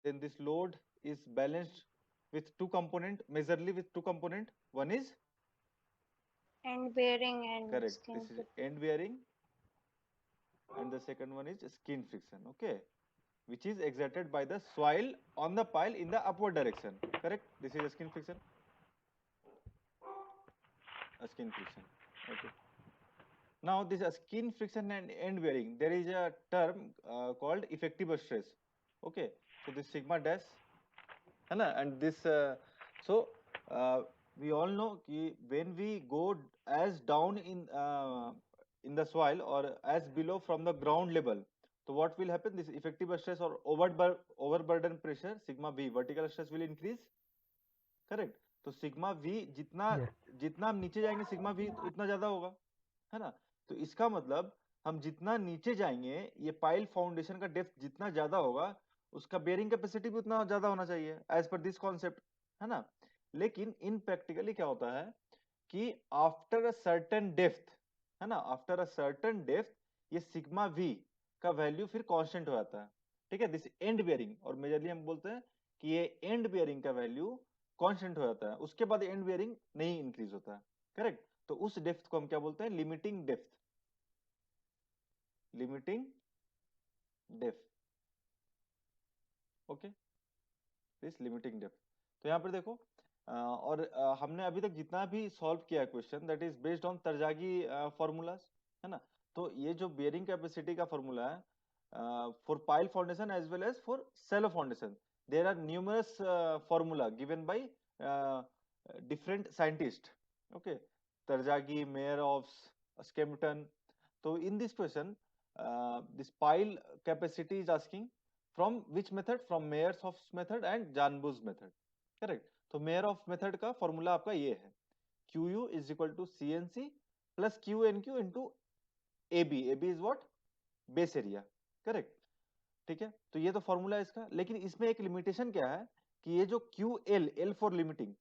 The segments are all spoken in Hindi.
then this load is balanced with two component, majorly with two component. One is And bearing and correct. skin This is friction. end bearing, and the second one is skin friction. Okay, which is exerted by the soil on the pile in the upward direction. Correct. This is a skin friction. A skin friction. Okay. Now this skin friction and end bearing, there is a term called effective stress. Okay. So this sigma dash, है ना, and this so uh, we all know कि when we go as down in the soil or as below from the ground level, so what will happen? This effective stress or overburden pressure sigma v vertical stress will increase. Correct. तो सिग्मा वी जितना Yes. जितना हम नीचे जाएंगे सिग्मा वी उतना ज्यादा होगा, है ना. तो इसका मतलब हम जितना नीचे जाएंगे ये पाइल फाउंडेशन का डेप्थ जितना ज्यादा होगा उसका बेयरिंग कैपेसिटी भी उतना ज्यादा होना चाहिए एज पर दिस कॉन्सेप्ट, है ना. लेकिन इन प्रैक्टिकली क्या होता है कि आफ्टर अ सर्टेन डेप्थ, है ना, आफ्टर अ सर्टेन डेप्थ ये सिग्मा वी का वैल्यू फिर कांस्टेंट हो जाता है. ठीक है. दिस एंड बेयरिंग और मेजरली हम बोलते हैं कि ये एंड बेयरिंग का वैल्यू कांस्टेंट हो जाता है, उसके बाद एंड बेयरिंग नहीं इंक्रीज होता है. करेक्ट. तो उस डेप्थ को हम क्या बोलते हैं? Limiting depth. Limiting depth. Okay. This limiting depth. तो यहाँ पर देखो और हमने अभी तक जितना भी सॉल्व किया question that is based on Terzaghi formulas, है ना. तो ये जो बेयरिंग कैपेसिटी का फॉर्मूला है for pile foundation as well as for shallow foundation, there are numerous formula given by different scientist. Okay. Terzaghi, Meyerhof, Skempton. तो in this question this pile capacity is asking from which method? From Mayer's method and Janbu's method. Correct. तो मेयर ऑफ मेथड का फॉर्मूला आपका ये है Q U is equal to C N C plus Q N Q into A B. A B is what? Base area. Correct. ठीक है. तो ये तो फॉर्मूला है इसका, लेकिन इसमें एक लिमिटेशन क्या है कि ये जो Q L, L for limiting,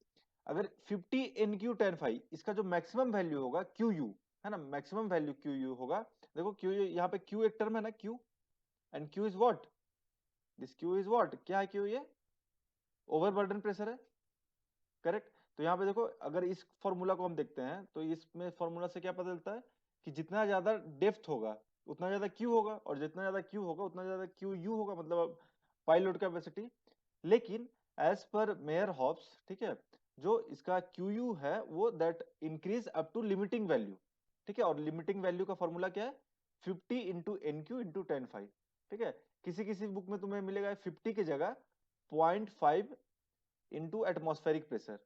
अगर 50 एन क्यू टेन फाइव इसका जो मैक्सिमम वैल्यू होगा क्यू यू, है ना, मैक्सिमम वैल्यू क्यू यू होगा. देखो क्यू यू यहाँ पे क्यू एक टर्म है ना Q, and Q is what? This Q is what? क्या है क्यू? ये ओवरबर्डन प्रेशर है. करेक्ट. तो यहाँ पे देखो अगर इस फॉर्मूला को हम देखते हैं तो इसमें फॉर्मूला से क्या पता चलता है कि जितना ज्यादा डेप्थ होगा उतना ज्यादा क्यू होगा, और जितना ज्यादा क्यू होगा उतना ज्यादा क्यू यू होगा, मतलब पाइल लोड कैपेसिटी. लेकिन एज पर मेयर हॉब्स, ठीक है, जो इसका क्यू यू है वो that increase up to limiting value. ठीक है. और लिमिटिंग वैल्यू का फॉर्मूला क्या है? 50 into N Q into ten five. ठीक है. किसी किसी बुक में तुम्हें मिलेगा 50 की जगह 0.5 इंटू एटमोस्फेरिक प्रेशर.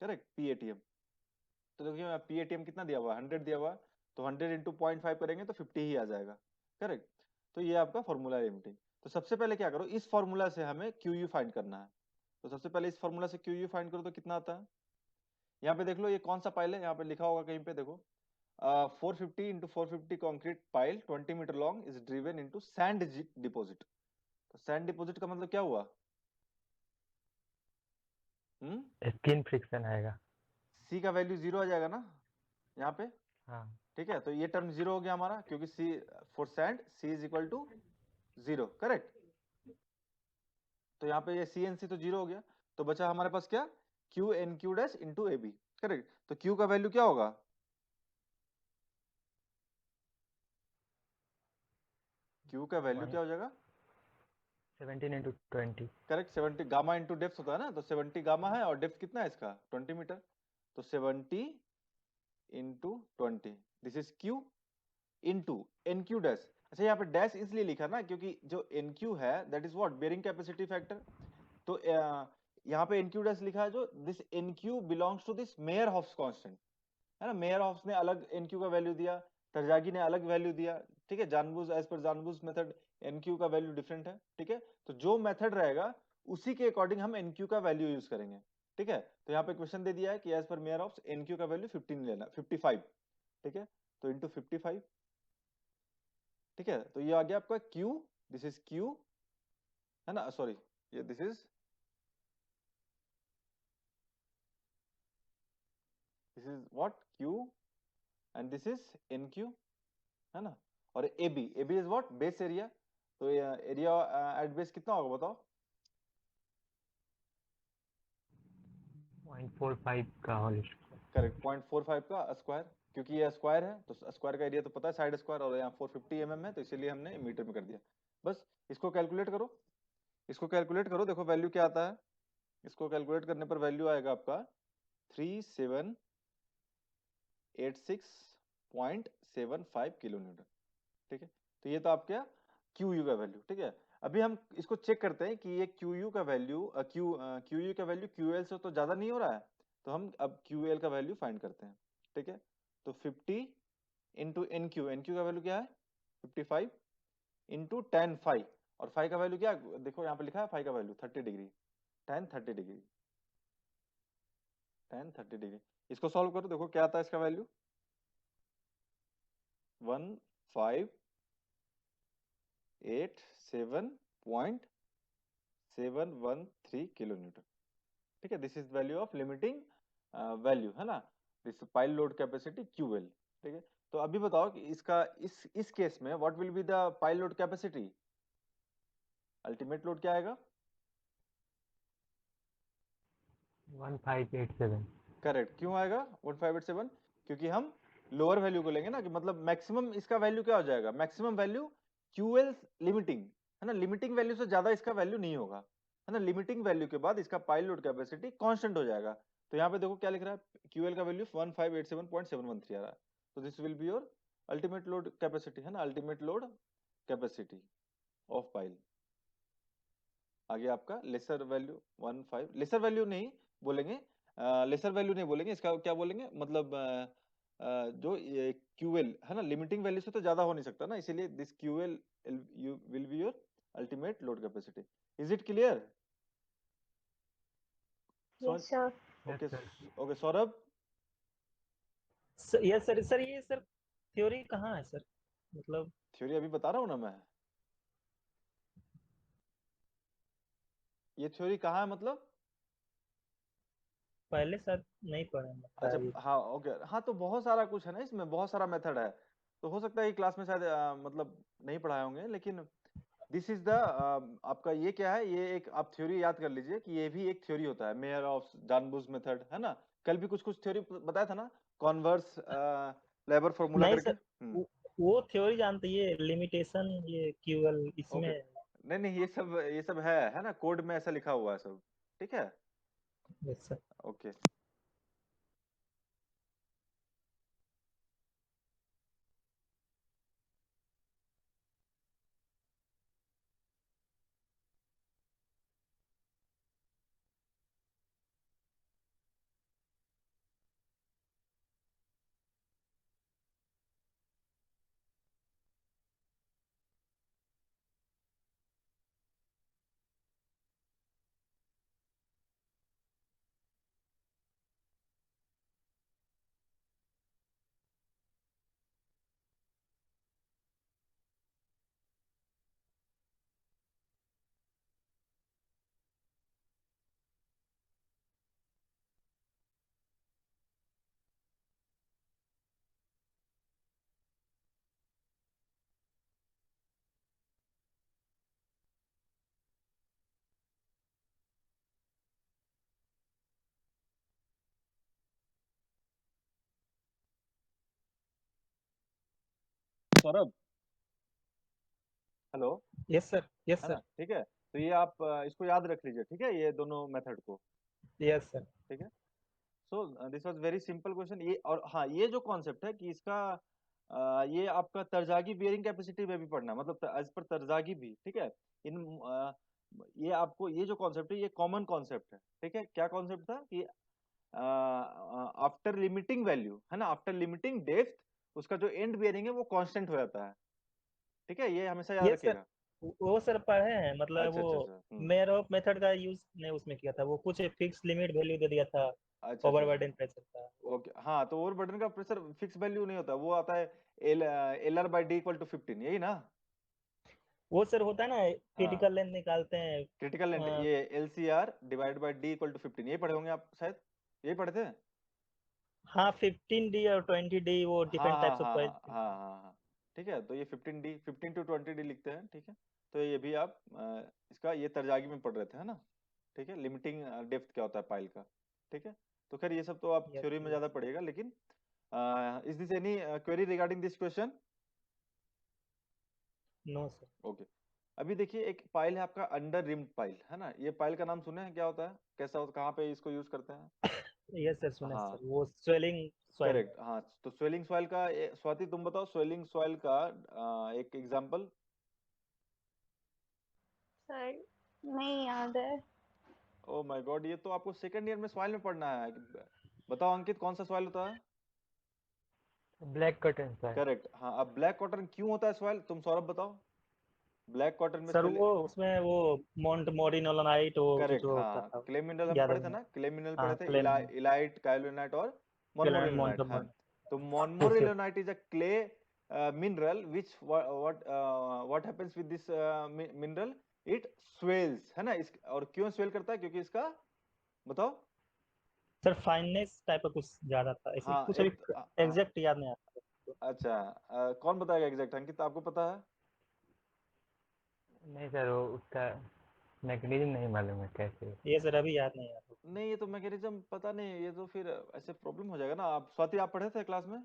करेक्ट. पीएटीएम. तो देखिए पीएटीएम कितना दिया हुआ है? 100 दिया हुआ है. तो 100 इंटू 0.5 करेंगे तो 50 ही आ जाएगा. करेक्ट. तो ये आपका फॉर्मूला है लिमिटिंग. तो सबसे पहले क्या करो, इस फॉर्मूला से हमें क्यू यू फाइंड करना है. तो सबसे पहले इस फॉर्मूला से क्यू यू फाइंड करो तो कितना आता है? यहाँ पे देख लो ये कौन सा पाइल है, यहाँ पे लिखा होगा कहीं पे देखो 450 into 450 concrete pile 20 metre long is driven into sand deposit. तो सैंड डिपोजिट का मतलब क्या हुआ? हम्म. स्किन फ्रिक्शन आएगा. सी का वैल्यू जीरो आ जाएगा ना यहाँ पे. हाँ. ठीक है. तो ये टर्म जीरो हो गया हमारा क्योंकि c for sand c is equal to zero. Correct. तो यहाँ पे ये सी एन सी तो जीरो हो गया. तो बचा हमारे पास क्या? Q N Q dash into A B. Correct. तो क्यू का वैल्यू क्या होगा? क्यू का वैल्यू वन क्या हो जाएगा? 17 into 20. Correct. 70 gamma into depth होता है ना, तो 70 गामा है और डेप्थ कितना है इसका? 20 मीटर. तो 70 into 20, this is q into N Q dash. अच्छा यहाँ पे डैश इसलिए लिखा ना क्योंकि जो एन क्यू है that is what? Bearing capacity factor. तो यहाँ पे एनक्यू डैश लिखा है जो this N q belongs to this Meyerhof's constant, है ना. मेयर हॉफ्स ने अलग एनक्यू का वैल्यू दिया, तरजागी ने अलग वैल्यू दिया. ठीक है. जानबूझ एज पर जानबूझ मेथड एनक्यू का वैल्यू डिफरेंट है. ठीक है. तो जो मेथड रहेगा उसी के अकॉर्डिंग हम एनक्यू का वैल्यू यूज करेंगे. ठीक है. तो यहाँ पे क्वेश्चन दे दिया है कि as per Meyerhof N Q का वैल्यू 15 लेना, 55. ठीक है. तो इंटू 55. ठीक है. तो ये आ गया आपका क्यू. दिस इज क्यू, है ना, सॉरी, ये this is what? Q. And this is N Q, है ना. और A B, A B is what? Base area. तो एरिया एट बेस कितना होगा बताओ? 0.45 का होल स्क्वायर। करेक्ट, 0.45 का स्क्वायर, क्योंकि ये स्क्वायर है तो स्क्वायर का एरिया तो पता है साइड स्क्वायर, और यहाँ 450 mm है तो इसीलिए हमने मीटर में कर दिया। बस इसको कैलकुलेट करो, इसको कैलकुलेट करो, देखो वैल्यू क्या आता है। इसको कैलकुलेट करने पर वैल्यू आएगा आपका 3786.75 किलो न्यूटन। ठीक है, तो ये तो आपका क्यू यू का वैल्यू। ठीक है, अभी हम इसको चेक करते हैं कि ये क्यू यू का वैल्यू क्यू यू का वैल्यू क्यू एल से तो ज्यादा नहीं हो रहा है, तो हम अब क्यू एल का वैल्यू फाइंड करते हैं। ठीक है, तो 50 into N Q, N Q का वैल्यू क्या है 55 इंटू टेन फाइव, और फाइव का वैल्यू क्या है? देखो यहाँ पे लिखा है फाइव का value 30 degree, tan 30 degree, tan 30 degree. इसको सॉल्व करो, देखो क्या आता है इसका वैल्यू 1587.713 किलो न्यूटन। ठीक है, this is value of limiting value, है ना, this pile load capacity QL. ठीक है, तो अभी बताओ कि इसका इस केस में what will be the pile load capacity, ultimate load क्या आएगा? 1587। करेक्ट, क्यों आएगा 1587? क्योंकि हम लोअर वैल्यू को लेंगे ना, कि मतलब मैक्सिमम इसका वैल्यू क्या हो जाएगा, मैक्सिमम वैल्यू क्यूएल लिमिटिंग, है ना, लिमिटिंग वैल्यू से ज्यादा इसका वैल्यू नहीं होगा, है ना, लिमिटिंग वैल्यू के बाद इसका पाइल लोड कैपेसिटी कांस्टेंट हो जाएगा। तो यहाँ पे देखो क्या लिख रहा है, क्यूएल का वैल्यू 1587.713 आ रहा है, तो this will be your ultimate load capacity, है ना, ultimate load capacity of pile. आगे आपका लेसर वैल्यू 15, लेसर वैल्यू नहीं बोलेंगे, लेसर वैल्यू नहीं बोलेंगे, इसका क्या बोलेंगे, मतलब जो क्यूएल है ना, लिमिटिंग वैल्यू से तो ज्यादा हो नहीं सकता ना, इसीलिए this QL you will be your ultimate load capacity. Is it clear? समझ? Yes, sir. Yes okay, sir. Okay Saurabh. Yes sir. Sir ये सर थ्योरी कहाँ है सर, मतलब? थ्योरी अभी बता रहा हूँ ना मैं, ये थ्योरी कहाँ है मतलब। पहले सर नहीं पढ़े हैं, लगता अच्छा, है ये। हाँ ओके, हाँ तो बहुत सारा कुछ है ना इसमें, बहुत सारा मेथड है, तो हो सकता है कि क्लास में शायद मतलब नहीं पढ़ाए होंगे, लेकिन दिस इज द आपका ये क्या है, ये एक आप थ्योरी याद कर लीजिए कि ये भी एक थ्योरी होता है, मेयर ऑफ जानबूज मेथड, है ना। कल भी कुछ कुछ थ्योरी बताया था ना, कॉन्वर्स लेबर फॉर्मूला नहीं करके। सर, वो थ्योरी जानते, ये लिमिटेशन, ये क्यूएल ओके, इसमें। नहीं नहीं, ये सब है ना, कोड में ऐसा लिखा हुआ है सब। ठीक है, yes sir. Okay. Saurabh, hello, yes sir. Yes है ना, सर। ठीक है, तो ये आप इसको याद रख लीजिए, ठीक है, ये दोनों मेथड को। Yes sir. ठीक है, so this was very simple question. ये और हाँ, ये जो कॉन्सेप्ट है कि इसका ये आपका तरजागी बियरिंग कैपेसिटी में भी पढ़ना है, मतलब एज पर तरजागी भी। ठीक है, इन ये आपको ये जो कॉन्सेप्ट है ये कॉमन कॉन्सेप्ट है। ठीक है, क्या कॉन्सेप्ट था कि आफ्टर लिमिटिंग वैल्यू, है ना, आफ्टर लिमिटिंग डेप्थ, उसका जो एंड बियरिंग है वो कांस्टेंट हो जाता है। ठीक है, ये हमेशा याद यस सर, रखिएगा। वो सर पढ़े हैं, मतलब अच्छा वो अच्छा अच्छा, मेयर ऑफ मेथड का यूज ने उसमें किया था, वो कुछ फिक्स लिमिट वैल्यू दे दिया था अच्छा अच्छा ओवरबर्डन अच्छा, प्रेशर का वो। ओके, हाँ तो ओवर बटन का प्रेशर फिक्स वैल्यू नहीं होता, वो आता है L R/D = 15, यही ना। वो सर होता है ना, हाँ, क्रिटिकल लेंथ निकालते हैं। क्रिटिकल लेंथ, अ, ये LCR/D = 15, यही पढ़े होंगे आप शायद, यही पढ़े थे। हाँ 15D और 20D, वो हाँ डिफरेंट हाँ टाइप्स ऑफ हाँ कॉइल। हाँ हाँ हाँ हाँ, ठीक है, तो ये 15D, 15 to 20D लिखते हैं। ठीक है, तो ये भी आप इसका ये तरजागी में पढ़ रहे थे, है ना। ठीक है, लिमिटिंग डेप्थ क्या होता है पाइल का। ठीक है, तो खैर ये सब तो आप Yes, थ्योरी में yes. ज्यादा पढ़िएगा, लेकिन is this any query regarding this question? No, sir. Okay. अभी देखिए एक पाइल है आपका अंडर रिम्ड पाइल, है ना? ये पाइल का नाम सुने हैं? क्या होता है, कैसा होता, कहाँ पे इसको यूज करते हैं? Yes, sir, सुना हाँ सर, वो swelling soil करेक्ट, हाँ। तो स्वेलिंग सॉइल का स्वाति तुम बताओ स्वेलिंग सॉइल का एक एग्जांपल। सर नहीं याद है। ओ माय गॉड, ये तो आपको सेकंड ईयर में सॉइल में पढ़ना है। बताओ अंकित, कौन सा सॉइल होता है? Black cotton sir. करेक्ट, हाँ। अब ब्लैक कॉटन क्यों होता है सॉइल, तुम सौरभ बताओ। ब्लैक कॉटन में सर, वो उसमें वो मॉन्ट मोरिनोलाइट वो करेक्ट, जो होता हाँ। था, क्ले मिनरल हम याद है पढ़े थे मुझे। ना, क्ले मिनरल पढ़े हाँ, थे, क्लेम इलाइट, कायोलिनाइट और क्लेम मोनमोरिलोनाइट, मॉन्ट हाँ। तो yes sir. Montmorillonite is a clay mineral which what happens with this mineral, it swells, है ना? इस और क्यों स्वेल करता है, क्योंकि इसका, बताओ। सर फाइननेस टाइप का कुछ ज्यादा था, ऐसे हाँ कुछ अभी एग्जैक्ट याद नहीं आता। अच्छा, कौन बताएगा एग्जैक्ट? अंकित आपको पता है? नहीं सर, वो उसका मैकेनिज्म नहीं मालूम है कैसे। ये सर अभी याद नहीं आता। नहीं, ये तो मैकेनिज्म पता नहीं, ये तो फिर ऐसे प्रॉब्लम हो जाएगा ना। आप स्वाति आप पढ़े थे क्लास में?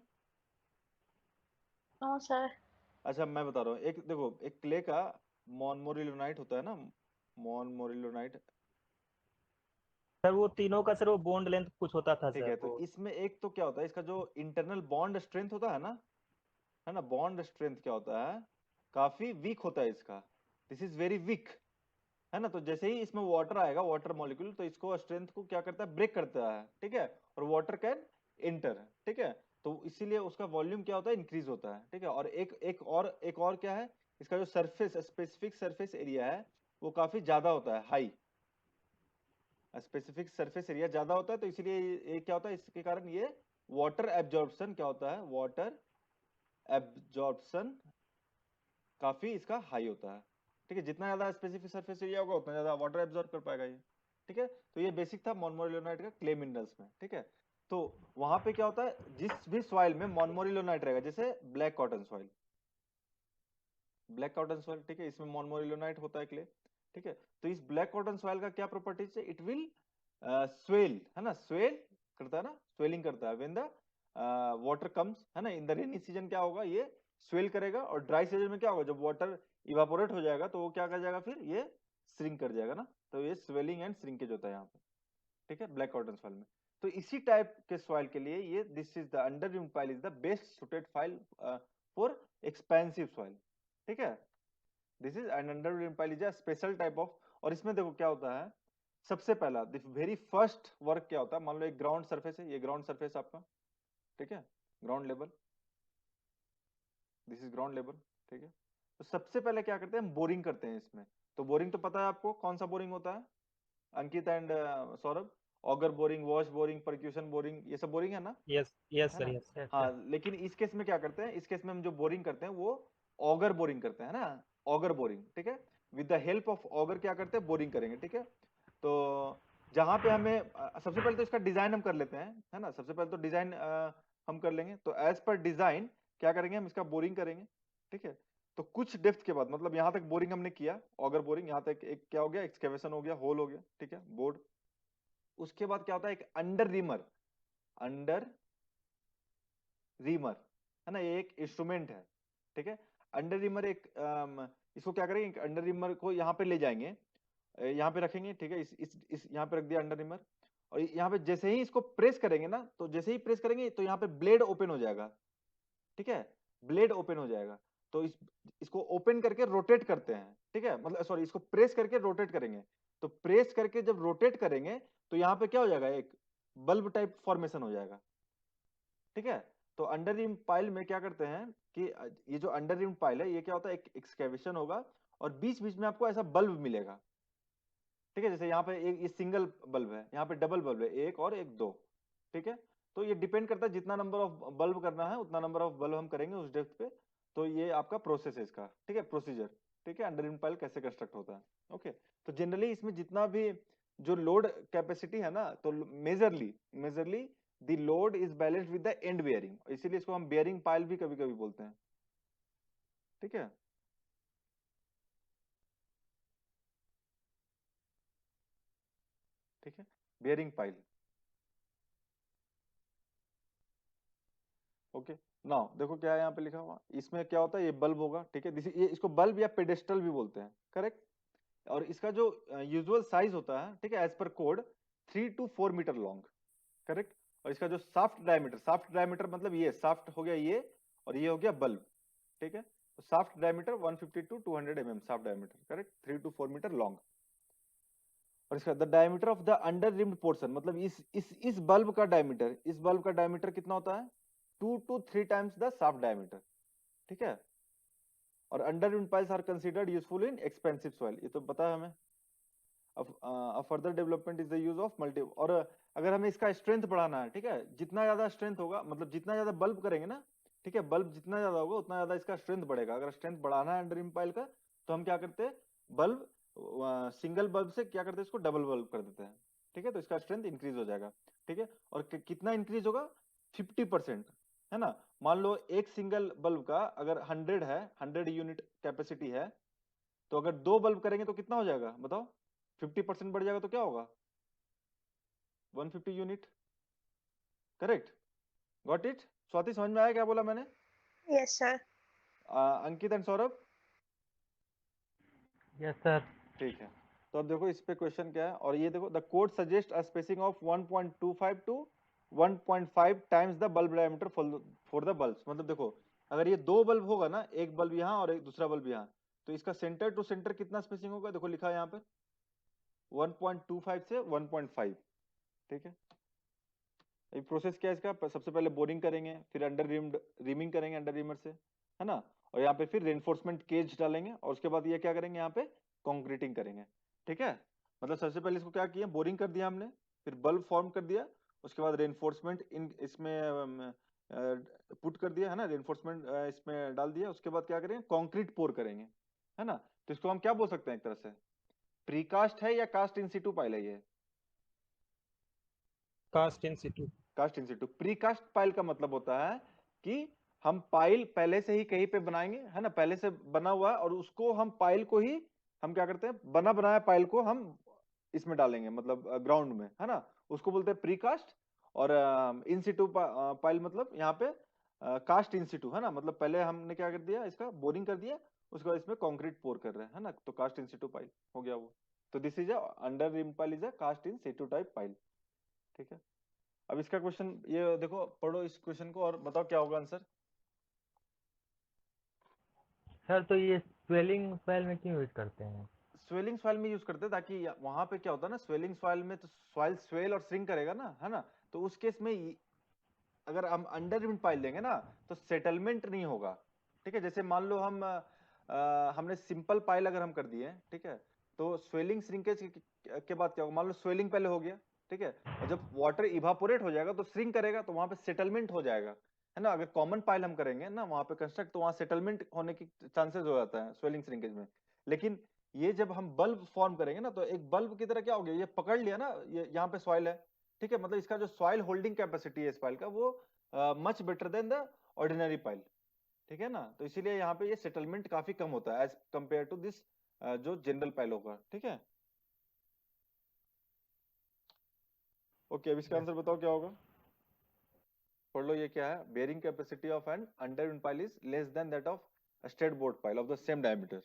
No sir. अच्छा मैं बता रहा हूँ, एक देखो, एक क्ले का मोनमोरिलोनाइट होता है ना, मोनमोरिलोनाइट। सर वो तीनों का सर वो बॉन्ड लेंथ कुछ होता था ठीक सर है, तो वो। इसमें एक तो क्या होता है, इसका जो इंटरनल बॉन्ड स्ट्रेंथ होता है ना, बॉन्ड स्ट्रेंथ क्या होता है, काफी वीक होता है इसका। दिस इज वेरी वीक, है ना? तो जैसे ही इसमें वाटर आएगा, वाटर मॉलिक्यूल, तो इसको स्ट्रेंथ को क्या करता है, ब्रेक करता है, ठीक है, और वाटर कैन एंटर, ठीक है। तो इसीलिए उसका वॉल्यूम क्या होता है, इंक्रीज होता है, ठीक है। और एक और क्या है, इसका जो सरफेस, स्पेसिफिक सरफेस एरिया है, वो काफी ज्यादा होता है, हाई। स्पेसिफिक सरफेस एरिया ज्यादा होता है, तो इसीलिए ये क्या होता है, इसके कारण ये वाटर एब्जॉर्प्शन क्या होता है, वाटर एब्जॉर्प्शन काफी इसका हाई होता है, ठीक है। जितना ज्यादा स्पेसिफिक सरफेस एरिया होगा, उतना ज्यादा वाटर एब्जॉर्ब कर पाएगा ये, ठीक है। तो ये बेसिक था मोनमोरिलोनाइट का क्ले मिनरल्स में, ठीक है। तो वहां पे क्या होता है, जिस भी सॉइल में मोनमोरिलोनाइट रहेगा, जैसे ब्लैक कॉटन सॉइल, ठीक है, इसमें मोनमोरिलोनाइट होता है क्ले, ठीक है। तो इस ब्लैक कॉटन सॉइल का क्या प्रॉपर्टीज है, इट विल स्वेल, है ना, स्वेल करता है ना, स्वेलिंग करता है व्हेन द वाटर कम्स, है ना। इन द रेनी सीजन क्या होगा, ये स्वेल करेगा, और ड्राई सीजन में क्या होगा, जब वाटर इवापोरेट हो जाएगा, तो वो क्या कर जाएगा, फिर ये श्रिंक कर जाएगा ना। तो ये स्वेलिंग एंड श्रिंकेज होता है यहाँ पे, ठीक है, ब्लैक कॉटन सॉइल में। तो इसी टाइप के सॉइल के लिए ये this is the under reamed pile is the best suited file for expensive soil, ठीक है। This is N under reamed pile is a special type of. और इसमें देखो क्या होता है, सबसे पहला द वेरी फर्स्ट वर्क क्या होता है, मान लो एक ग्राउंड सरफेस है, ये ग्राउंड सरफेस आपका, ठीक है, ground level, this is ground level, ठीक है। तो सबसे पहले क्या करते हैं, हम बोरिंग करते हैं इसमें। तो बोरिंग तो पता है आपको कौन सा बोरिंग होता है, Ankit and Saurabh? Auger boring, wash boring, percussion boring, ये सब बोरिंग है ना, यस यस है सर, ना? यस। यस हाँ, सर। लेकिन इस केस में क्या करते हैं, इस केस में हम जो बोरिंग करते हैं वो ऑगर बोरिंग करते हैं ना, ऑगर बोरिंग, ठीक है। With the help of auger क्या करते हैं, बोरिंग करेंगे, ठीक है। तो जहां पे हमें सबसे पहले तो इसका डिजाइन हम कर लेते हैं, है ना। सबसे पहले तो डिजाइन हम कर लेंगे, तो एज पर डिजाइन क्या करेंगे, हम इसका बोरिंग करेंगे, ठीक है। तो कुछ डेप्थ के बाद, मतलब यहां तक बोरिंग हमने किया, ऑगर बोरिंग, यहां तक एक क्या हो गया, एक्सकेवेशन हो गया, होल हो गया, ठीक है, बोर्ड। उसके बाद क्या होता है, एक अंडर रीमर, अंडर रीमर, है ना, ये एक इंस्ट्रूमेंट है, ठीक है। अंडर रीमर एक इसको क्या करेंगे, अंडर रीमर को यहाँ पे ले जाएंगे, यहाँ पे रखेंगे, ठीक है। इस यहाँ पे रख दिया अंडर रीमर, और यहाँ पे जैसे ही इसको प्रेस करेंगे ना, तो जैसे ही प्रेस करेंगे तो यहाँ पे ब्लेड ओपन हो जाएगा, ठीक है, ब्लेड ओपन हो जाएगा। तो इसको ओपन करके रोटेट करते हैं, ठीक है, मतलब सॉरी, इसको प्रेस करके रोटेट करेंगे। तो प्रेस करके जब रोटेट करेंगे, तो यहाँ पे क्या हो जाएगा, एक बल्ब टाइप फॉर्मेशन हो जाएगा, ठीक है। तो अंडर रिम पाइल में क्या करते हैं कि ये जो अंडर रिम पाइल है, ये क्या होता है, एक एक्सकेवेशन होगा, और बीच बीच में आपको ऐसा बल्ब मिलेगा, ठीक है। जैसे यहाँ पे एक ये सिंगल बल्ब है, यहाँ पे डबल बल्ब है, एक और एक दो, ठीक है। तो ये डिपेंड करता है, जितना नंबर ऑफ बल्ब करना है उतना नंबर ऑफ बल्ब हम करेंगे उस डेप्थ पे। तो ये आपका प्रोसेस है इसका, ठीक है, प्रोसीजर, ठीक है, अंडर रिम पाइल कैसे कंस्ट्रक्ट होता है, ओके। तो जनरली इसमें जितना भी जो लोड कैपेसिटी है ना, तो majorly majorly the load is balanced with the end bearing, इसीलिए इसको हम बेयरिंग पाइल भी कभी कभी बोलते हैं, ठीक है, ठीक है, बेयरिंग पाइल। ओके, नाउ देखो क्या है यहाँ पे लिखा हुआ, इसमें क्या होता है, ये बल्ब होगा, ठीक है, ये इसको बल्ब या पेडेस्टल भी बोलते हैं, करेक्ट। और इसका जो यूजुअल साइज होता है, ठीक है, as per code 3 to 4 metre long, correct. और इसका जो साफ्ट डायमीटर मतलब ये साफ्ट हो गया ये, और ये हो गया बल्ब, ठीक है। तो shaft diameter 150 to 200 mm shaft diameter, correct, 3 to 4 metre long. और इसका the diameter of the under reamed portion, मतलब इस बल्ब का डायमीटर, इस बल्ब का डायमीटर कितना होता है, 2 to 3 times the shaft diameter, ठीक है। और under reamed piles are considered useful in expansive soil, ये तो पता है हमें। Further development is the use of multi, और अगर हमें इसका स्ट्रेंथ बढ़ाना है, ठीक है, जितना ज्यादा स्ट्रेंथ होगा, मतलब जितना ज्यादा बल्ब करेंगे ना, ठीक है, बल्ब जितना ज्यादा होगा उतना ज्यादा इसका स्ट्रेंथ बढ़ेगा। अगर स्ट्रेंथ बढ़ाना है अंडर रिम पाइल का, तो हम क्या करते हैं, बल्ब सिंगल बल्ब से क्या करते हैं, इसको डबल बल्ब कर देते हैं, ठीक है, तो इसका स्ट्रेंथ इंक्रीज हो जाएगा, ठीक है। और कितना इंक्रीज होगा, 50%, है ना। मान लो एक सिंगल बल्ब का अगर 100 है, 100 यूनिट कैपेसिटी है, तो अगर 2 बल्ब करेंगे तो कितना हो जाएगा बताओ, 50% बढ़ जाएगा तो क्या होगा, 150 unit, correct. Got it. Swati समझ में आया क्या बोला मैंने? Yes sir. Ankit and Saurabh? Yes sir. ठीक है, तो अब देखो इस पे क्वेश्चन क्या है, और ये देखो, the code suggest a spacing of 1.25 to 1.5 times the bulb diameter for the bulbs. मतलब देखो, अगर ये दो बल्ब होगा ना, एक बल्ब यहाँ और एक दूसरा बल्ब यहाँ, तो इसका सेंटर टू सेंटर कितना स्पेसिंग होगा, देखो लिखा है यहाँ पे 1.25 से 1.5, ठीक है। अभी प्रोसेस क्या है इसका, सबसे पहले बोरिंग करेंगे, फिर अंडर रिमिंग करेंगे अंडर रिमर से, है ना। और यहाँ पे फिर रेनफोर्समेंट केज डालेंगे, और उसके बाद ये क्या करेंगे, यहाँ पे कंक्रीटिंग करेंगे, ठीक है। मतलब सबसे पहले इसको क्या किया, बोरिंग कर दिया हमने, फिर बल्ब फॉर्म कर दिया, उसके बाद रेनफोर्समेंट इन इसमें पुट कर दिया, है ना, रेनफोर्समेंट इसमें डाल दिया, उसके बाद क्या करेंगे, कंक्रीट पोर करेंगे, है ना। तो इसको हम क्या बोल सकते हैं, एक तरह से प्रीकास्ट है या कास्ट इन सिटू पाइल है ये? Cast in Situ. Cast in Situ. Precast pile का मतलब होता है कि हम पाइल पहले से ही कहीं पे बनाएंगे, है ना, पहले से बना हुआ है, और उसको हम पाइल को ही हम क्या करते हैं, बना बनाया पाइल को हम इसमें डालेंगे, मतलब ग्राउंड में, है ना, उसको बोलते हैं प्रीकास्ट। और इन सिटू पाइल मतलब यहाँ पे कास्ट इन सिटू, है ना, मतलब पहले हमने क्या कर दिया, इसका बोरिंग कर दिया, उसके बाद इसमें कंक्रीट पोर कर रहे हैं, है ना, तो कास्ट इन सिटू पाइल हो गया वो। तो this is a under ream pile is a cast in situ type pile, ठीक है। अब इसका क्वेश्चन ये देखो, पढ़ो इस क्वेश्चन को और बताओ क्या होगा आंसर। सर तो ये स्वेलिंग फाइल में क्यों यूज करते हैं? स्वेलिंग सॉइल में यूज करते हैं, ताकि वहां पे क्या होता है ना, स्वेलिंग सॉइल में तो सॉइल स्वेल और श्रिंक करेगा ना, है ना। तो उस केस में अगर हम अंडर रिम पाइल देंगे ना, तो सेटलमेंट नहीं होगा, ठीक है। जैसे मान लो हमने सिंपल पाइल अगर हम कर दिए, ठीक है, तो स्वेलिंग श्रिंकेज के बाद क्या होगा, मान लो स्वेलिंग पहले हो गया, ठीक है, और जब वाटर इवापोरेट हो जाएगा तो श्रिंक करेगा, तो वहां पे सेटलमेंट हो जाएगा, है ना। अगर कॉमन पाइल हम करेंगे ना वहां पे कंस्ट्रक्ट, तो वहां सेटलमेंट होने की चांसेस हो जाता है स्वेलिंग श्रिंकेज में। लेकिन ये जब हम बल्ब फॉर्म करेंगे ना, तो एक बल्ब की तरह क्या हो गया, ये पकड़ लिया ना, ये यहाँ पे सॉइल है, ठीक है, मतलब इसका जो सॉइल होल्डिंग कैपेसिटी है इस पाइल का, वो much better than the ordinary pile, ठीक है ना। तो इसीलिए यहाँ पे ये सेटलमेंट काफी कम होता है एज कंपेयर टू दिस जो जनरल पाइल होगा, ठीक है। ओके, अब इसका आंसर बताओ क्या होगा, पढ़ लो ये क्या है, bearing capacity of an under pile is less than that of straight board pile of the same diameter.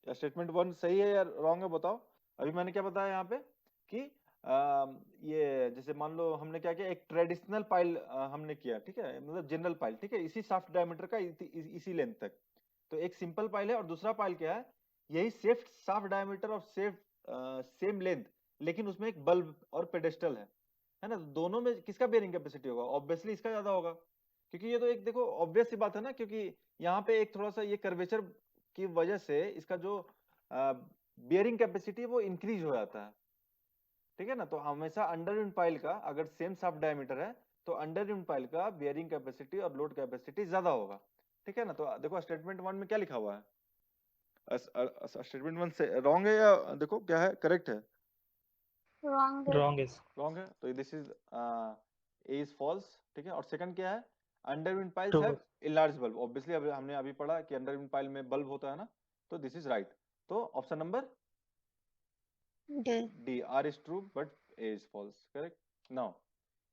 या स्टेटमेंट वन सही है या रॉन्ग है बताओ। अभी मैंने क्या बताया यहाँ पे कि ये जैसे मान लो हमने क्या किया, एक ट्रेडिशनल पाइल हमने किया, ठीक है, मतलब जनरल पाइल, ठीक है, इसी शाफ्ट डायमीटर का इसी लेंथ तक। तो एक सिंपल पाइल है और दूसरा पाइल क्या है, यही सेफ शाफ्ट डायमीटर और सेम लेंथ, लेकिन उसमें एक बल्ब और पेडेस्टल है ना। तो दोनों में किसका बेयरिंग कैपेसिटी होगा, ऑब्वियसली इसका ज्यादा होगा, क्योंकि ये तो एक देखो ऑब्वियस सी बात है ना, क्योंकि यहाँ पे एक थोड़ा सा ये कर्वेचर की वजह से इसका जो बियरिंग कैपेसिटी वो इंक्रीज हो जाता है, ठीक है ना। तो हमेशा अंडर रिम पाइल का अगर सेम शाफ्ट डायमीटर है, तो अंडर रिम पाइल का बियरिंग कैपेसिटी और लोड कैपेसिटी ज्यादा होगा, ठीक है ना। तो देखो स्टेटमेंट वन में क्या लिखा हुआ है, स्टेटमेंट वन से रॉन्ग है या देखो क्या है, करेक्ट है? रॉन्ग है। Wrong is. रॉन्ग है, तो this is A is false, ठीक है। और सेकंड क्या है, under wind piles true. Have large bulb, obviously अभी हमने अभी पढ़ा कि अंडर विंड पाइल में बल्ब होता है ना, तो दिस इज राइट। तो option number D. D, R is true but A is false, correct. Now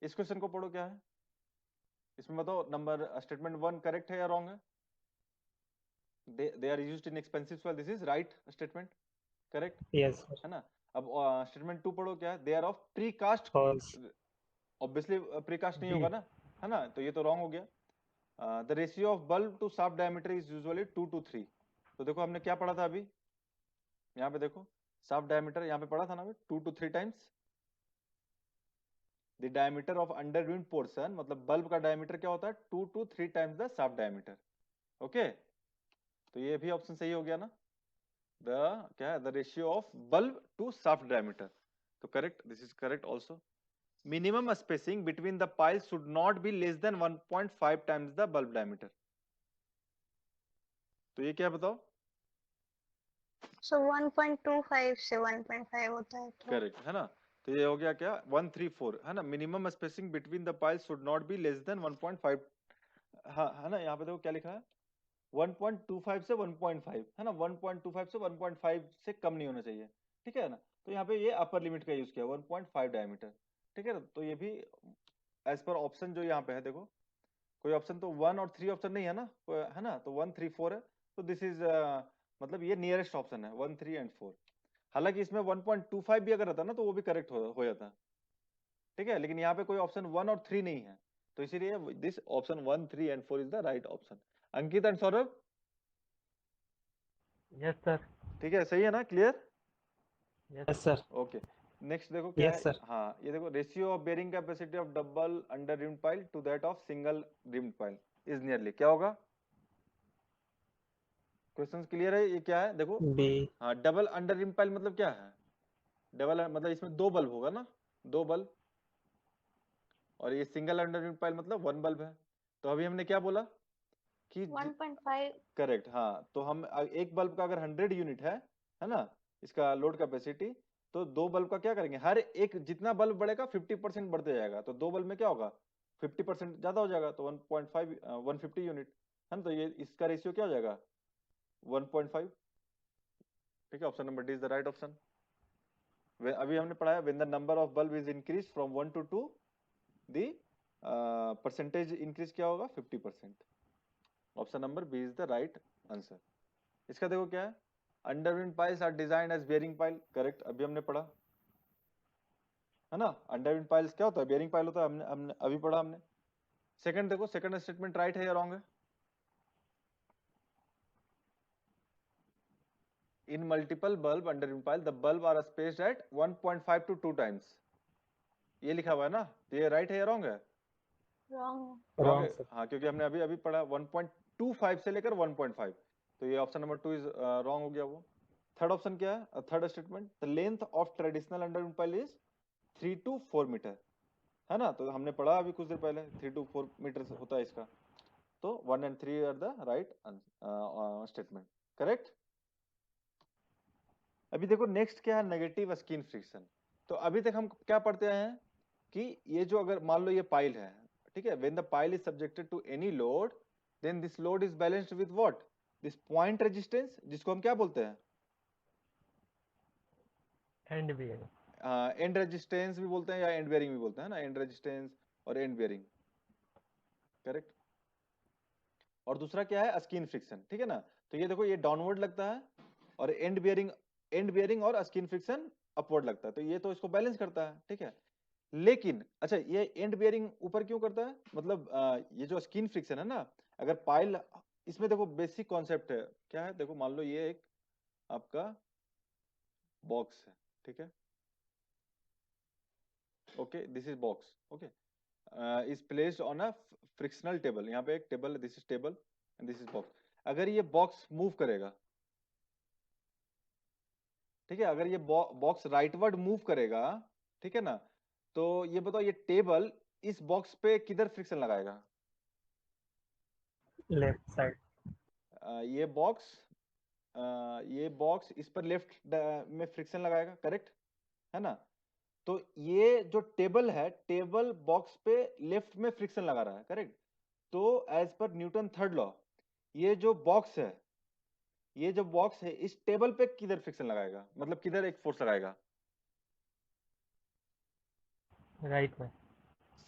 इस क्वेश्चन को पढ़ो क्या है इसमें, बताओ नंबर स्टेटमेंट 1 करेक्ट है या रॉन्ग है? they are used in expensive soil, this is right statement, correct yes sir, है ना? अब स्टेटमेंट 2 पढ़ो क्या है, they are of precast, false, obviously precast नहीं B. होगा ना, है ना? तो ये तो रॉन्ग हो गया। The ratio of bulb to shaft diameter is usually 2:3। तो देखो हमने क्या पढ़ा था अभी, यहाँ पे देखो शाफ्ट डायमीटर यहाँ पे पढ़ा था ना अभी, 2 to 3 times the diameter of underreamed portion, मतलब बल्ब का डायमीटर क्या होता है, 2 to 3 times the shaft diameter. Okay, तो ये भी ऑप्शन सही हो गया ना, द क्या है, the ratio of bulb to shaft diameter. तो correct, this is correct also. Minimum spacing between the piles should not be less than 1.5 times the bulb diameter. तो ये क्या बताओ? So 1.25 से 1.5 होता है तो करेक्ट है ना? तो ये हो गया क्या, 134 है ना, minimum spacing between the piles should not be less than 1.5। हाँ है ना, यहाँ पे देखो क्या लिखा है, 1.25 से 1.5 है ना, 1.25 से 1.5 से कम नहीं होना चाहिए, ठीक है ना? तो यहाँ पे ये अपर लिमिट का यूज किया 1.5 डायमीटर, ठीक है ना? तो ये भी एज पर ऑप्शन जो यहाँ पे है, देखो कोई ऑप्शन तो 1 और 3 ऑप्शन नहीं है ना, है ना? तो 1 3 4 है, तो दिस इज मतलब ये नियरेस्ट ऑप्शन है 1 3 एंड 4। हालांकि इसमें 1.25 भी अगर रहता ना तो वो भी करेक्ट हो जाता, ठीक है, लेकिन यहाँ पे कोई ऑप्शन 1 और 3 नहीं है, तो इसीलिए this option 1 3 and 4 is the right option. Ankit and Saurabh, Yes, sir. ठीक है, सही है ना, clear? Yes. Yes sir, okay, next देखो क्या यस है, सर, हाँ ये देखो, ratio of bearing capacity of double under reamed pile to that of single reamed pile is nearly, क्या होगा? क्वेश्चन क्लियर है, ये क्या है देखो। बी, हाँ, डबल अंडर रिम्ड पाइल मतलब क्या है, डबल मतलब इसमें 2 बल्ब होगा ना, 2 बल्ब, और ये सिंगल अंडर रिम्ड पाइल मतलब 1 बल्ब है। तो अभी हमने क्या बोला कि 1.5 करेक्ट, हाँ, तो हम एक बल्ब का अगर 100 यूनिट है ना, इसका लोड कैपेसिटी, तो 2 बल्ब का क्या करेंगे, हर एक जितना बल्ब बढ़ेगा 50% बढ़ते जाएगा, तो 2 बल्ब में क्या होगा, 50% ज्यादा हो जाएगा, तो 1.5 150 यूनिट है ना, तो ये इसका रेशियो क्या हो जाएगा, 1.5, ठीक है, option number D is the right option. अभी हमने पढ़ा है, when the number of bulb is increase from 1 to 2, the percentage increase क्या होगा, 50%। Option number B is the right answer. इसका देखो क्या है, underreamed piles are designed as bearing pile, correct, अभी हमने पढ़ा है ना, अंडरविंड पाइल्स क्या होता है, बेयरिंग पाइल होता है, हमने हमने अभी पढ़ा हमने। सेकंड देखो, सेकंड स्टेटमेंट राइट है या रॉन्ग है? In multiple bulb underreamed pile the bulb are spaced at 1.5 to 2 times, ये लिखा हुआ है ना, तो ये राइट है या रॉन्ग है? wrong रॉन्ग है, रॉन्ग सर, हाँ, क्योंकि हमने अभी अभी पढ़ा 1.25 से लेकर 1.5, तो ये ऑप्शन नंबर 2 इज रॉन्ग हो गया वो। थर्ड ऑप्शन क्या है, third statement, the length of traditional underreamed pile is 3 to 4 meter, है ना? तो हमने पढ़ा अभी कुछ देर पहले 3 to 4 मीटर होता है इसका, तो 1 and 3 are the right statement, correct. अभी देखो नेक्स्ट क्या है, नेगेटिव स्किन फ्रिक्शन। तो अभी तक हम क्या पढ़ते आए हैं कि ये जो अगर मान लो ये पाइल है, ठीक है, when the pile is subjected to any load, then this load is balanced with what, this point resistance, जिसको हम क्या बोलते हैं, And bearing. एंड रेजिस्टेंस भी बोलते हैं या एंड बेयरिंग भी बोलते हैं ना, एंड रेजिस्टेंस और एंड बेयरिंग, करेक्ट। और दूसरा क्या है, स्किन फ्रिक्शन, ठीक है ना? तो ये देखो, ये डाउनवर्ड लगता है, और एंड बेयरिंग और स्किन फ्रिक्शन अपवर्ड लगता है, तो ये तो इसको बैलेंस करता है, ठीक है। लेकिन अच्छा, ये एंड बेयरिंग ऊपर क्यों करता है, मतलब ये जो स्किन फ्रिक्शन है ना, अगर पाइल, इसमें देखो बेसिक कॉन्सेप्ट है, क्या है, देखो मान लो ये एक आपका बॉक्स है, ठीक है, okay, this is box, okay, is placed on a frictional table, यहाँ पे एक table, this is table and this is box. अगर ये बॉक्स मूव करेगा, ठीक है, अगर ये बॉक्स राइटवर्ड मूव करेगा, ठीक है ना, तो ये बताओ, ये टेबल इस बॉक्स पे किधर फ्रिक्शन लगाएगा, लेफ्ट साइड, ये बॉक्स इस पर लेफ्ट में फ्रिक्शन लगाएगा, करेक्ट है ना? तो ये जो टेबल है, टेबल बॉक्स पे लेफ्ट में फ्रिक्शन लगा रहा है, करेक्ट। तो as per Newton third law, ये जो बॉक्स है, ये जो बॉक्स है, इस टेबल पे किधर फ्रिक्शन लगाएगा, मतलब किधर एक फोर्स लगाएगा, Right में.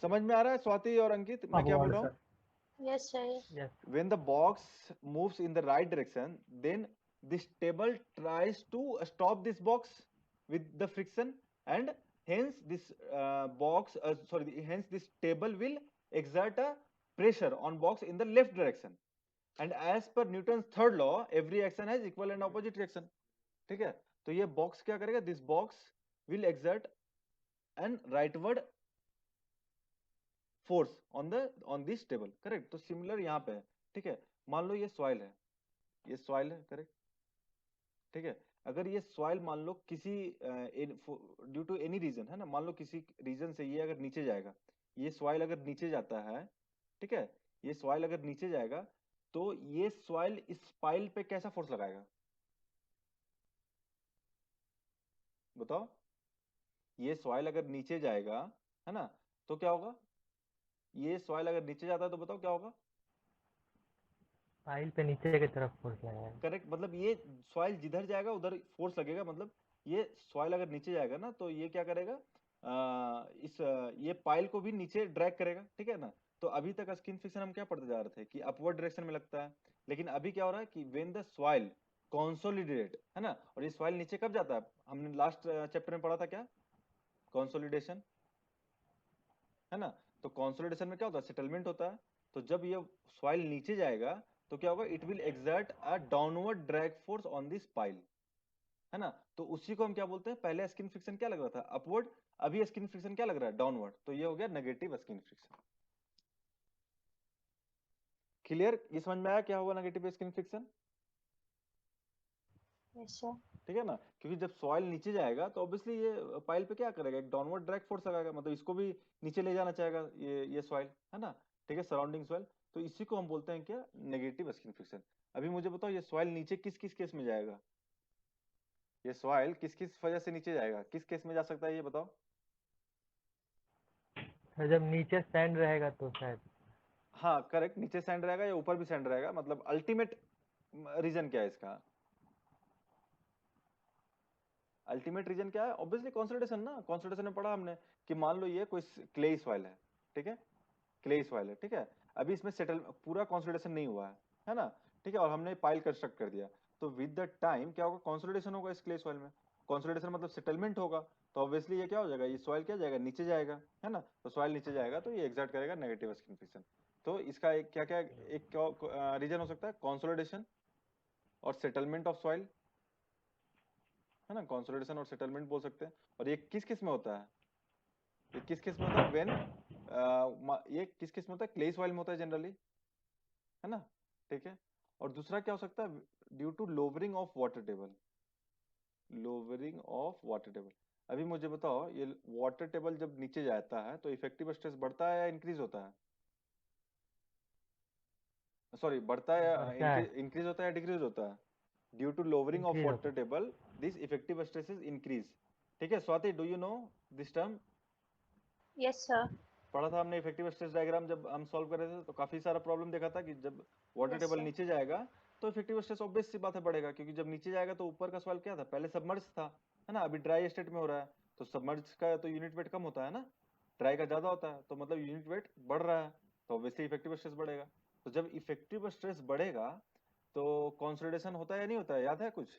समझ में आ रहा है स्वाति और अंकित मैं हाँ क्या वो बोल वाला रहा हूँ? Sir. Yes sir. Yes. When the box moves in the right direction, then this table tries to stop this box with the friction, and hence this hence this table will exert a pressure on box in the left direction. And as per Newton's third law, every action has equal and opposite reaction. ठीक है, तो ये बॉक्स क्या करेगा? This box will exert an rightward force on this table, correct? तो सिमिलर यहाँ पे है, ठीक है। मान लो ये सॉइल है, ये सॉइल है, करेक्ट, ठीक है। अगर ये सॉइल मान लो किसी ड्यू टू एनी रीजन, है ना, मान लो किसी रीजन से ये अगर नीचे जाएगा, ये सॉइल अगर नीचे जाता है, ठीक है, ये सॉइल अगर नीचे जाएगा, तो ये सॉइल इस पाइल पे कैसा फोर्स लगाएगा बताओ? ये सॉइल अगर नीचे जाएगा, है ना, तो क्या होगा? ये सॉइल अगर नीचे जाता है तो बताओ क्या होगा? फाइल पे नीचे की तरफ फोर्स लगाएगा। करेक्ट, मतलब ये सॉइल जिधर जाएगा उधर फोर्स लगेगा। मतलब ये सॉइल अगर नीचे जाएगा ना, तो ये क्या करेगा? ये पाइल को भी नीचे ड्रैग करेगा, ठीक है ना। तो अभी तक स्किन फ्रिक्शन हम क्या पढ़ते जा रहे थे कि अपवर्ड डायरेक्शन में लगता है, लेकिन अभी क्या हो रहा है कि व्हेन द सॉइल कंसोलिडेट, है ना, और ये सॉइल नीचे कब जाता है? हमने लास्ट चैप्टर में पढ़ा था क्या? कंसोलिडेशन, है ना। तो कंसोलिडेशन में क्या होता है? सेटलमेंट होता है। तो जब ये सॉइल नीचे जाएगा तो क्या होगा? It will exert a downward drag force on this pile, है ना। तो उसी को हम क्या बोलते हैं? पहले स्किन फ्रिक्शन क्या लग रहा था? अपवर्ड, अभी स्किन फ्रिक्शन क्या लग रहा है? डाउनवर्ड। तो ये हो गया नेगेटिव स्किन फ्रिक्शन। क्लियर? ये समझ में आया क्या होगा negative skin friction? Yes sir. ठीक है ना, क्योंकि जब सॉइल नीचे जाएगा तो ऑब्वियसली ये पाइल पे क्या करेगा? एक डाउनवर्ड ड्रैग फोर्स लगाएगा, मतलब इसको भी नीचे ले जाना चाहेगा ये सॉइल, है ना, ठीक है, सराउंडिंग सॉइल। तो इसी को हम बोलते हैं क्या? Negative skin friction. अभी मुझे बताओ ये सॉइल नीचे किस किस केस में जाएगा? ये सॉइल किस किस वजह से नीचे जाएगा? किस केस में जा सकता है ये बताओ? सर जब नीचे सैंड रहेगा तो शायद। हाँ करेक्ट, नीचे सैंड रहेगा या ऊपर भी सैंड रहेगा, मतलब अल्टीमेट रीजन क्या है इसका? अल्टीमेट रीजन क्या है? ऑब्वियसली कंसोलिडेशन ना। कंसोलिडेशन में पढ़ा हमने कि मान लो ये कोई क्लेई सॉइल है, ठीक है, क्लेई सॉइल है, ठीक है। अभी इसमें सेटल पूरा कंसोलिडेशन नहीं हुआ है ना, ठीक है, और हमने पाइल कंस्ट्रक्ट कर दिया। तो विद द टाइम क्या होगा? कंसोलिडेशन होगा इस क्ले सॉइल में। कंसोलिडेशन मतलब सेटलमेंट होगा। तो ऑब्वियसली ये क्या हो जाएगा? ये सॉइल क्या जाएगा? नीचे जाएगा, है ना। तो सॉइल नीचे जाएगा तो ये एग्जर्ट करेगा नेगेटिव स्किन फ्रिक्शन। तो इसका एक क्या क्या एक रीजन हो सकता है? कंसोलिडेशन और सेटलमेंट ऑफ सॉइल, है ना, कंसोलिडेशन और सेटलमेंट बोल सकते हैं। और ये किस किस में होता है? ये किस किस में होता है? ये किस किस में होता है? क्ले सॉइल में होता है जनरली, है ना, ठीक है। और दूसरा क्या हो सकता है? Due to lowering of water table, lowering of water table. अभी मुझे बताओ ये वाटर टेबल जब नीचे जाता है तो इफेक्टिव स्ट्रेस बढ़ता है या इंक्रीज होता है? सॉरी, बढ़ता है या बढ़ता है। इंक्रीज होता है या डिक्रीज होता है? Due to lowering of increase होता वाटर है। Table this effective stress is increase. ठीक है Swati, do you know this term? Yes sir. पढ़ा था हमने इफेक्टिव स्ट्रेस डायग्राम जब हम सॉल्व कर रहे थे, तो काफी सारा प्रॉब्लम देखा था कि जब वाटर यस टेबल सर। नीचे जाएगा तो इफेक्टिव स्ट्रेस ऑब्वियस सी बात है बढ़ेगा, क्योंकि जब नीचे जाएगा तो ऊपर का सवाल क्या था? पहले सबमर्ज था, है ना, अभी ड्राई स्टेट में हो रहा है। तो सबमर्ज का तो यूनिट वेट कम होता है ना, ड्राई का ज्यादा होता है, तो मतलब यूनिट वेट बढ़ रहा है, तो ऑब्वियसली इफेक्टिव स्ट्रेस बढ़ेगा। तो जब इफेक्टिव स्ट्रेस बढ़ेगा तो कंसोलिडेशन होता है या नहीं होता है? याद है कुछ?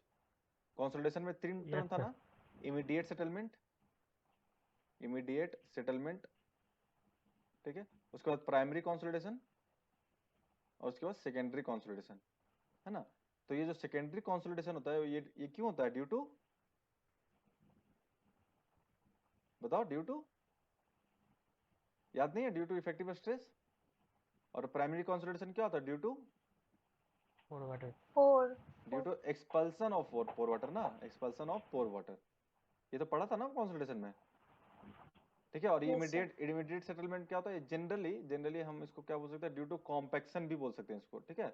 कंसोलिडेशन में 3 यस टर्म था सर। ना, इमीडिएट सेटलमेंट, इमीडिएट सेटलमेंट, ठीक है, उसके बाद प्राइमरी कंसोलिडेशन, और उसके बाद सेकेंडरी कंसोलिडेशन, है ना। तो ये जो सेकेंडरी कंसोलिडेशन होता है ये क्यों होता है? ड्यू टू, बताओ, ड्यू टू, याद नहीं है? Due to effective stress. और प्राइमरी कंसोलिडेशन क्या होता है? Due to, pore water. Pore. Due to expulsion of pore water ना, एक्सपल्सन ऑफ पोर वाटर। ये तो पढ़ा था ना कंसोलिडेशन में, ठीक है। और ये yes sir. Immediate immediate settlement क्या होता है? जनरली जनरली हम इसको क्या बोल सकते हैं? ड्यू टू कॉम्पैक्शन भी बोल सकते हैं इसको, ठीक है।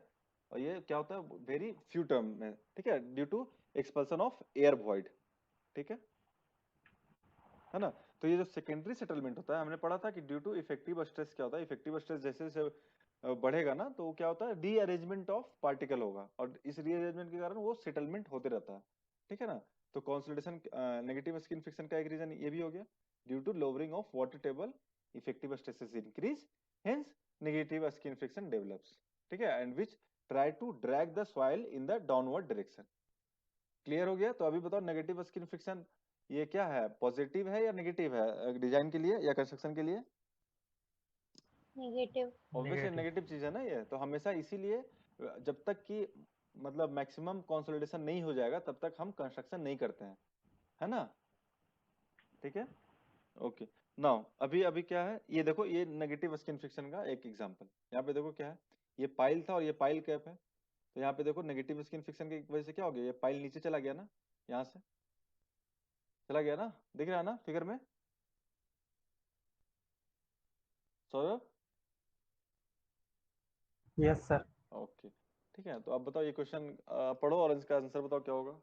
और ये क्या होता है? वेरी फ्यू टर्म में, ठीक है, due to expulsion of air void, ठीक है ना। तो ये जो सेकेंडरी सेटलमेंट होता है हमने पढ़ा था कि ड्यू टू इफेक्टिव स्ट्रेस क्या होता है? इफेक्टिव स्ट्रेस जैसे जैसे बढ़ेगा ना, तो क्या होता है? रीअरेंजमेंट ऑफ पार्टिकल होगा, और इस रीअरेंजमेंट के कारण वो सेटलमेंट होते रहता है, ठीक है ना। तो कंसोलिडेशन नेगेटिव स्किन फ्रिक्शन का एक रीजन ये भी हो गया, due to lowering of water table effective stresses increase, hence negative skin friction develops, ठीक है, and which try to drag the soil in the downward direction. Clear हो गया? तो अभी बताओ नेगेटिव स्किन फ्रिक्शन ये क्या है, पॉजिटिव है या नेगेटिव है डिजाइन के लिए या कंस्ट्रक्शन के लिए? नेगेटिव। Obviously negative. नेगेटिव चीज है ना ये, तो हमेशा इसीलिए जब तक कि मतलब मैक्सिमम कंसोलिडेशन नहीं हो जाएगा तब तक हम कंस्ट्रक्शन नहीं करते हैं, है ना? ठीक है, ओके। नाउ अभी अभी क्या है, ये देखो ये नेगेटिव स्किन फ्रिक्शन का एक एग्जांपल। यहाँ पे देखो क्या है, ये पाइल था और ये पाइल कैप है। तो यहाँ पे देखो नेगेटिव स्किन फ्रिक्शन की वजह से क्या हो गया, ये पाइल नीचे चला गया ना, यहाँ से चला गया ना, दिख रहा है ना फिगर में सौरभ? Yes sir. ओके, ठीक है। तो अब बताओ ये क्वेश्चन पढ़ो और इसका आंसर बताओ क्या होगा।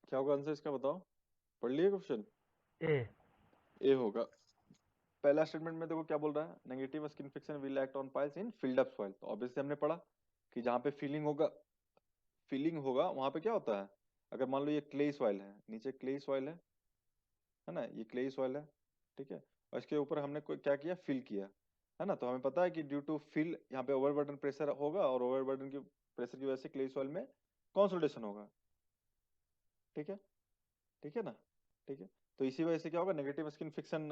क्या होगा आंसर इसका, बताओ। पढ़ लिए क्वेश्चन? ए। ए होगा। पहला स्टेटमेंट में देखो क्या बोल रहा है, negative skin friction will act on piles in filled up soil. तो ऑब्वियसली हमने पढ़ा कि जहाँ पे फीलिंग होगा वहां पे क्या होता है, अगर मान लो ये क्ले सॉइल है, नीचे क्ले सॉइल है ना, ये क्ले सॉइल है, ठीक है, और इसके ऊपर हमने कोई क्या किया, फिल किया, है ना। तो हमें पता है कि ड्यू टू फिल यहाँ पे ओवरबर्डन प्रेशर होगा और ओवरबर्डन की प्रेशर की वजह से क्ले सॉइल में कंसोलिडेशन होगा, ठीक है, ठीक है ना, ठीक है। तो इसी वजह से क्या होगा, नेगेटिव स्किन फ्रिक्शन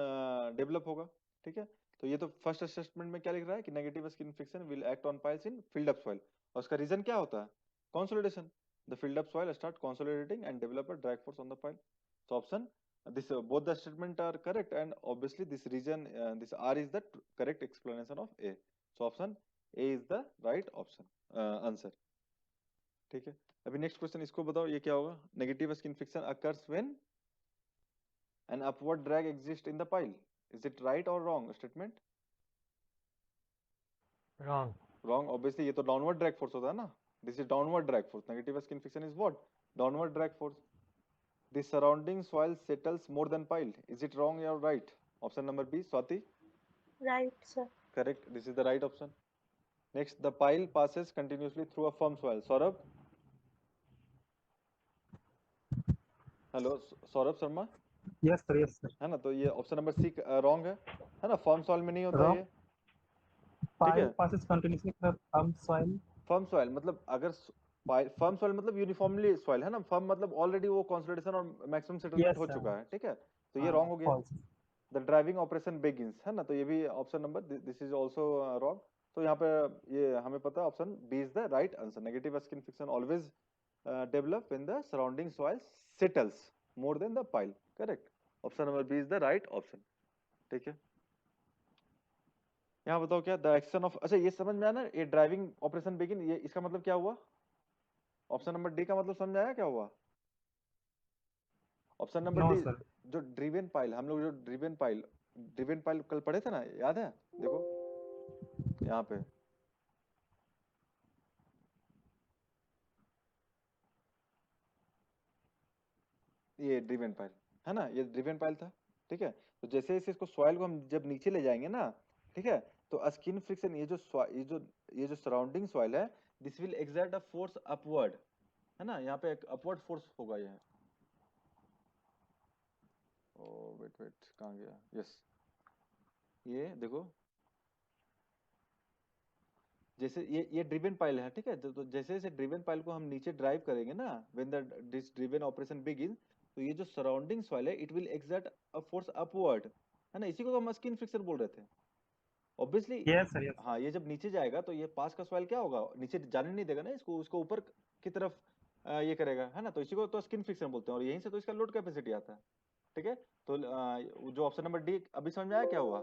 डेवलप होगा, ठीक है। तो ये तो फर्स्ट स्टेटमेंट में क्या लिख रहा है कि negative skin friction will act on piles in filled up soil, और उसका रीजन क्या होता है, consolidation. The filled up soil start consolidating and develop a drag force on the pile. So option this both the statement are correct, and obviously this region this R is the correct explanation of A. So option A is the right option answer, ठीक है। अभी नेक्स्ट क्वेश्चन इसको बताओ, ये क्या होगा, negative skin friction occurs when an upward drag exists in the pile. Is it right or wrong statement? Wrong. Wrong, obviously ये तो downward drag force होता है ना, this is downward drag force. Negative skin friction is what, downward drag force. The surrounding soil settles more than pile. Is it wrong or right? Option number B, Swati. Right sir. Correct, this is the right option. Next, the pile passes continuously through a firm soil. Saurabh, hello, Saurabh Sharma, yes sir, yes sir. है ना। तो ये ऑप्शन नंबर सी रॉन्ग है ना, फर्म सॉइल में नहीं होता रॉन्ग। ये, ठीक पाइल है। passes continuously through firm soil. Firm soil मतलब अगर फर्म सॉइल मतलब यूनिफॉर्मली सॉइल है ना, फर्म मतलब ऑलरेडी वो कंसोलिडेशन और मैक्सिमम सेटलमेंट यस हो सर। चुका है, ठीक है। तो ये रॉन्ग हो गया। False. The driving operation begins, है ना, तो ये भी option number this is also wrong. तो यहाँ पे ये हमें पता है option B is the right answer. Negative skin friction always develop when the surrounding soil settles more than the pile, correct. Option number B is the right option, ठीक है। यहाँ बताओ क्या, द एक्शन ऑफ, अच्छा ये समझ में आया ना, ये ड्राइविंग ऑपरेशन बिगिन, ये इसका मतलब क्या हुआ, ऑप्शन नंबर डी का मतलब समझ आया क्या हुआ? Option number no D, sir. जो ड्रिवन पाइल, हम लोग जो ड्रिवन पाइल कल पढ़े थे ना, याद है? देखो यहाँ पे ये ड्रिवन पाइल है ना, ये ड्रिवन पाइल था, ठीक है। तो जैसे जैसे इसको सॉइल को हम जब नीचे ले जाएंगे ना, ठीक है, तो स्किन फ्रिक्शन, ये जो सराउंडिंग सॉइल है, this will exert a force upward, है ना, यहाँ पे एक अपवर्ड फोर्स होगा ये। ओ वेट वेट, कहाँ गया, यस, ये देखो, जैसे ये ड्रिवन पाइल है, ठीक है। तो जैसे जैसे ड्रिवन पाइल को हम नीचे ड्राइव करेंगे ना, when the this driven operation begin, तो ये जो सराउंडिंग सॉइल है it will exert a force upward, है ना, इसी को तो हम स्किन फ्रिक्शन बोल रहे थे obviously. Yes sir, yes sir. हाँ, ये जब नीचे जाएगा तो ये पास का सॉइल क्या होगा, नीचे जाने नहीं देगा ना इसको, उसको ऊपर की तरफ ये करेगा, है ना, तो इसी को तो स्किन फ्रिक्शन बोलते हैं, और यहीं से तो इसका लोड कैपेसिटी आता है, ठीक है। तो जो ऑप्शन नंबर डी अभी समझ में आया क्या हुआ?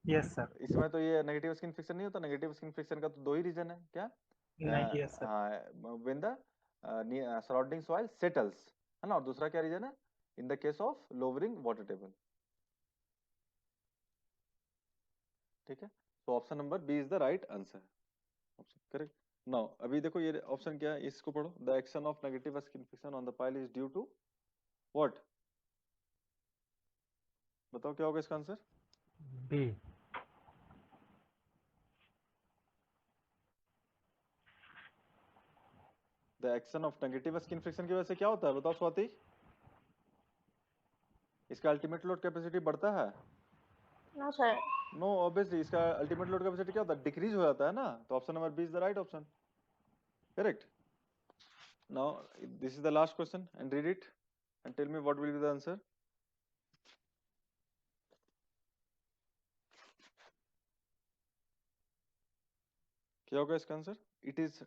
Yes sir. इसमें तो ये नेगेटिव स्किन फ्रिक्शन नहीं होता, नेगेटिव स्किन फ्रिक्शन का तो दो ही रीजन है, क्या? नहीं, यस सर। हाँ, when the surrounding soil settles, है ना, और दूसरा क्या रीजन है, in the case of lowering water table, ठीक है। तो option number B is the right answer, option correct. Now अभी देखो ये ऑप्शन क्या है, इसको पढ़ो, the action of negative skin friction on the pile is due to, what? बताओ क्या होगा इसका आंसर? B. The action of negative skin friction की वजह से क्या होता है, बताओ स्वाति? इसका अल्टीमेट लोड कैपेसिटी बढ़ता है? No sir. नो, ऑब्वियसली इसका अल्टीमेट लोड कैपेसिटी क्या होता है, डिक्रीज हो जाता है ना। तो option number B is the right option, correct. Now this is the last question and read it and tell me what will be the answer. क्या होगा इसका आंसर? It is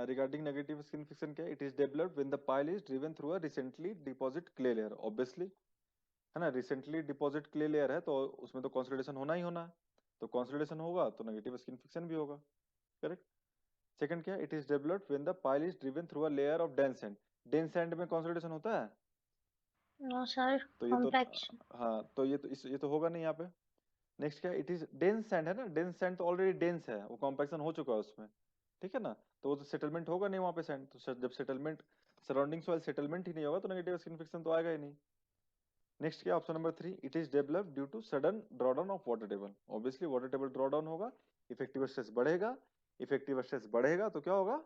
regarding negative skin friction क्या, it is developed when the pile is driven through a recently deposit clay layer, obviously है ना। रिसेंटली डिपॉजिट क्ले लेयर है तो उसमें तो कंसोलिडेशन होना ही होना है, तो कंसोलिडेशन होगा तो नेगेटिव स्किन फ्रिक्शन भी होगा, करेक्ट। सेकंड क्या, it is developed when the pile is driven through a layer of dense sand. Dense sand में कंसोलिडेशन होता है? नो सर, तो ये तो कॉम्पैक्शन। हाँ, तो ये तो होगा नहीं यहाँ पे। नेक्स्ट क्या, इट इज डेंस सैंड है ना, डेंस सैंड तो ऑलरेडी डेंस है, वो कॉम्पैक्शन हो चुका है उसमें, ठीक है ना। तो वो तो सेटलमेंट होगा नहीं वहाँ पे सैंड, तो जब सेटलमेंट सराउंडिंग सॉइल सेटलमेंट ही नहीं होगा तो नेगेटिव स्किन फ्रिक्शन तो आएगा ही नहीं। नेक्स्ट क्या, option number 3, it is developed due to sudden drawdown of water table. Obviously water table drawdown होगा, इफेक्टिव स्ट्रेस बढ़ेगा, इफेक्टिव स्ट्रेस बढ़ेगा तो क्या होगा,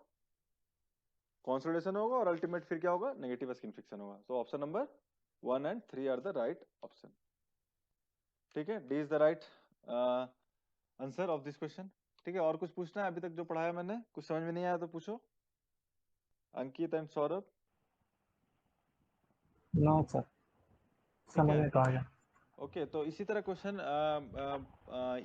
कंसोलिडेशन होगा, और अल्टीमेट फिर क्या होगा, नेगेटिव स्किन फ्रिक्शन होगा। So option number 1 and 3 are the right option, ठीक है। D is the right answer of this question, ठीक है। और कुछ पूछना है अभी तक जो पढ़ाया मैंने, कुछ समझ में नहीं आया तो पूछो। अंकित एंड सौरभ, नो सर, ठीक समझ है। में तो आ गया। ओके, तो इसी तरह क्वेश्चन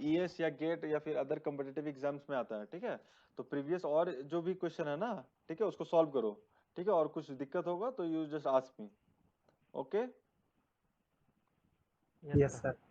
ईएस या गेट या फिर अदर कॉम्पिटिटिव एग्जाम्स में आता है, ठीक है। तो प्रीवियस और जो भी क्वेश्चन है ना, ठीक है, उसको सॉल्व करो, ठीक है। और कुछ दिक्कत होगा तो you just ask me, okay. Yes yes sir. Sir.